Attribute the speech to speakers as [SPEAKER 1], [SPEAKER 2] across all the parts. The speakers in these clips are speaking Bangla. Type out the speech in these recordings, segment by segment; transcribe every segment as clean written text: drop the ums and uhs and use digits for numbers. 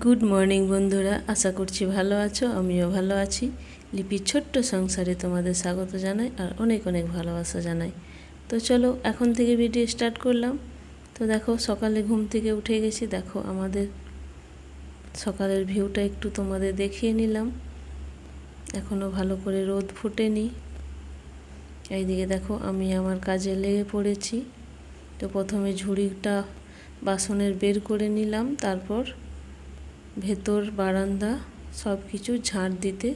[SPEAKER 1] গুড মর্নিং বন্ধুরা, আশা করছি ভালো আছো। আমিও ভালো আছি। লিপির ছোট্ট সংসারে তোমাদের স্বাগত জানাই আর অনেক অনেক ভালোবাসা জানাই। তো চলো এখন থেকে ভিডিও স্টার্ট করলাম। তো দেখো সকালে ঘুম থেকে উঠে গেছি। দেখো আমাদের সকালের ভিউটা একটু তোমাদের দেখিয়ে নিলাম। এখনও ভালো করে রোদ ফুটেনি। এইদিকে দেখো আমি আমার কাজে লেগে পড়েছি। তো প্রথমে ঝুড়িটা বাসনের বের করে নিলাম, তারপর ভেতর বারান্দা সব কিছু ঝাড় দিতে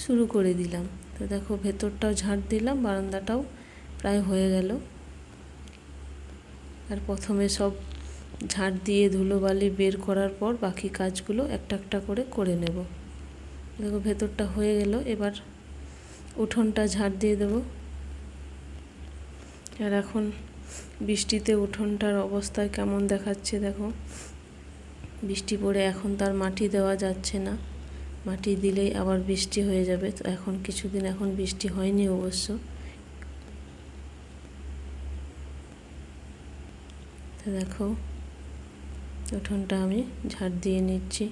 [SPEAKER 1] শুরু করে দিলাম। তো দেখো ভেতরটাও ঝাড় দিলাম, বারান্দাটাও প্রায় হয়ে গেল। আর প্রথমে সব ঝাড় দিয়ে ধুলোবালি বের করার পর বাকি কাজগুলো একটা একটা করে করে নেব। দেখো ভেতরটা হয়ে গেল, এবার উঠোনটা ঝাড় দিয়ে দেব। আর এখন বৃষ্টিতে উঠোনটার অবস্থা কেমন দেখাচ্ছে দেখো। বৃষ্টি পড়ে এখন তার মাটি দেওয়া যাচ্ছে না, মাটি দিলেই আবার বৃষ্টি হয়ে যাবে। তো এখন কিছুদিন এখন বৃষ্টি হয়নি অবশ্য। তো দেখো উঠোনটা আমি ঝাড় দিয়ে নিচ্ছি।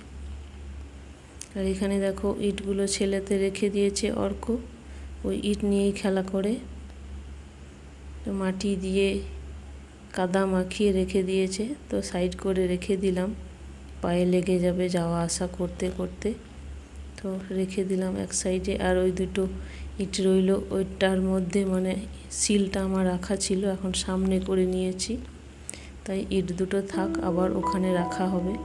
[SPEAKER 1] আর এখানে দেখো ইটগুলো ছেলেতে রেখে দিয়েছে অর্ক, ওই ইট নিয়েই খেলা করে। তো মাটি দিয়ে কাদা মাখিয়ে রেখে দিয়েছে, তো সাইড করে রেখে দিলাম, পায়ে লেগে যাবে যাওয়া আসা করতে করতে। তো রেখে দিলাম এক সাইডে। আর ওই দুটো ইট রইল, ওইটার মধ্যে মানে সিলটা আমার রাখা ছিল, এখন সামনে করে নিয়েছি, তাই ইট দুটো থাক, আবার ওখানে রাখা হবে।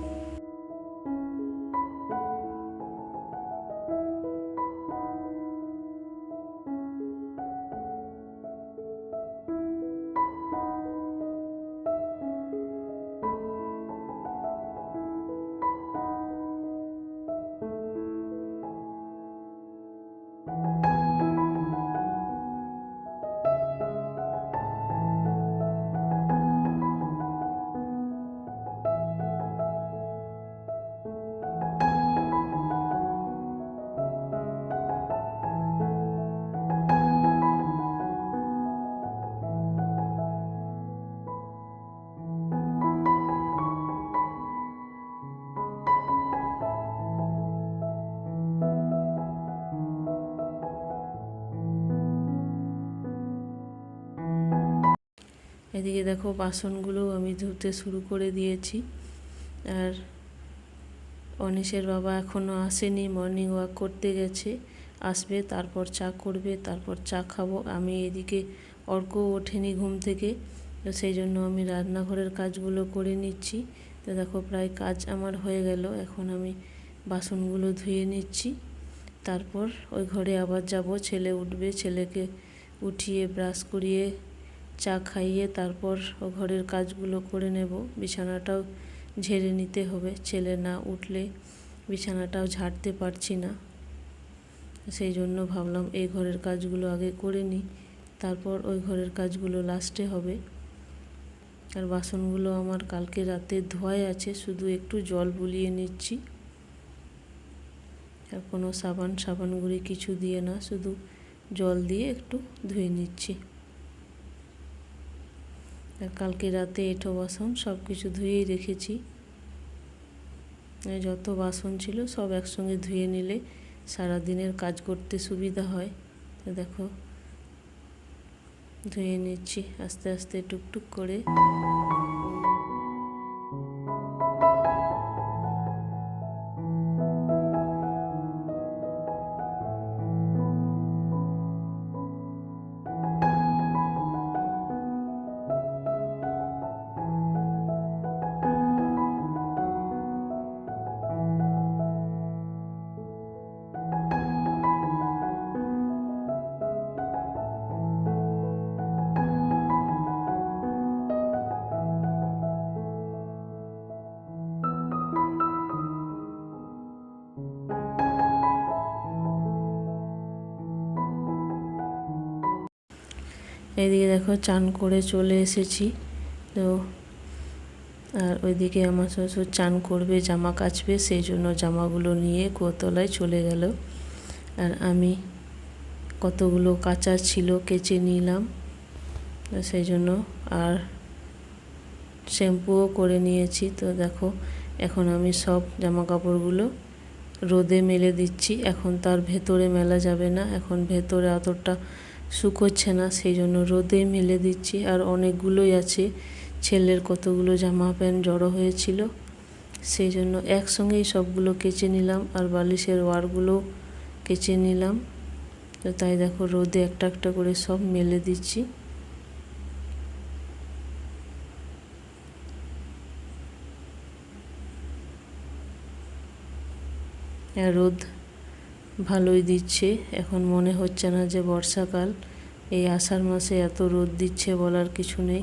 [SPEAKER 1] এদিকে দেখো বাসনগুলো আমি ধুতে শুরু করে দিয়েছি। আর অনিশের বাবা এখনও আসেনি, মর্নিং ওয়াক করতে গেছে, আসবে তারপর চা করবে, তারপর চা খাবো। আমি এদিকে অর্কও ওঠেনি ঘুম থেকে, তো সেই জন্য আমি রান্নাঘরের কাজগুলো করে নিচ্ছি। তো দেখো প্রায় কাজ আমার হয়ে গেল। এখন আমি বাসনগুলো ধুয়ে নিচ্ছি, তারপর ওই ঘরে আবার যাব। ছেলে উঠবে, ছেলেকে উঠিয়ে ব্রাশ করিয়ে চা খাইয়ে তারপর ও ঘরের কাজগুলো করে নেব। বিছানাটাও ঝেড়ে নিতে হবে, ছেলে না উঠলে বিছানাটাও ঝাড়তে পারছি না। সেই জন্য ভাবলাম এই ঘরের কাজগুলো আগে করে নিই, তারপর ওই ঘরের কাজগুলো লাস্টে হবে। আর বাসনগুলো আমার কালকে রাতে ধোয়াই আছে, শুধু একটু জল বুলিয়ে নিচ্ছি। আর কোনো সাবান গুঁড়ি কিছু দিয়ে না, শুধু জল দিয়ে একটু ধুয়ে নিচ্ছি। আর কালকে রাতে এঁঠো বাসন সব কিছু ধুয়েই রেখেছি। যত বাসন ছিল সব একসঙ্গে ধুয়ে নিলে সারা দিনের কাজ করতে সুবিধা হয়। তো দেখো ধুয়ে নিচ্ছি আস্তে আস্তে টুকটুক করে। এদিকে দেখো চান করে চলে এসেছি। তো আর ওইদিকে আমার শ্বশুর চান করবে, জামা কাচবে, সেই জন্য জামাগুলো নিয়ে কুয়োতলায় চলে গেল। আর আমি কতগুলো কাচা ছিল কেচে নিলাম, সেই জন্য। আর শ্যাম্পুও করে নিয়েছি। তো দেখো এখন আমি সব জামা কাপড়গুলো রোদে মেলে দিচ্ছি। এখন তার ভেতরে মেলা যাবে না, এখন ভেতরে অতটা শুকোচ্ছে না, সেই জন্য রোদে মেলে দিচ্ছি। আর অনেকগুলোই আছে, ছেলের কতগুলো জামা প্যান্ট জড়ো হয়েছিল, সেই জন্য একসঙ্গেই সবগুলো কেচে নিলাম। আর বালিশের ওয়ারগুলো কেচে নিলাম। তো তাই দেখো রোদে একটা একটা করে সব মেলে দিচ্ছি। রোদ ভালোই দিচ্ছে, এখন মনে হচ্ছে না যে বর্ষাকাল। এই আষাঢ় মাসে এত রোদ দিচ্ছে বলার কিছু নেই।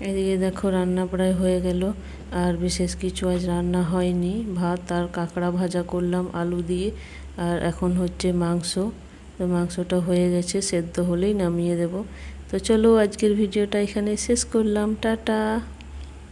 [SPEAKER 1] এদিকে দেখো রান্না প্রায় হয়ে গেল। আর বিশেষ কিছু আজ রান্না হয়নি, ভাত আর কাঁকড়া ভাজা করলাম আলু দিয়ে। আর এখন হচ্ছে মাংস, তো মাংসটা হয়ে গেছে, সেদ্ধ হলেই নামিয়ে দেব। তো চলো আজকের ভিডিওটা এখানে শেষ করলাম, টাটা।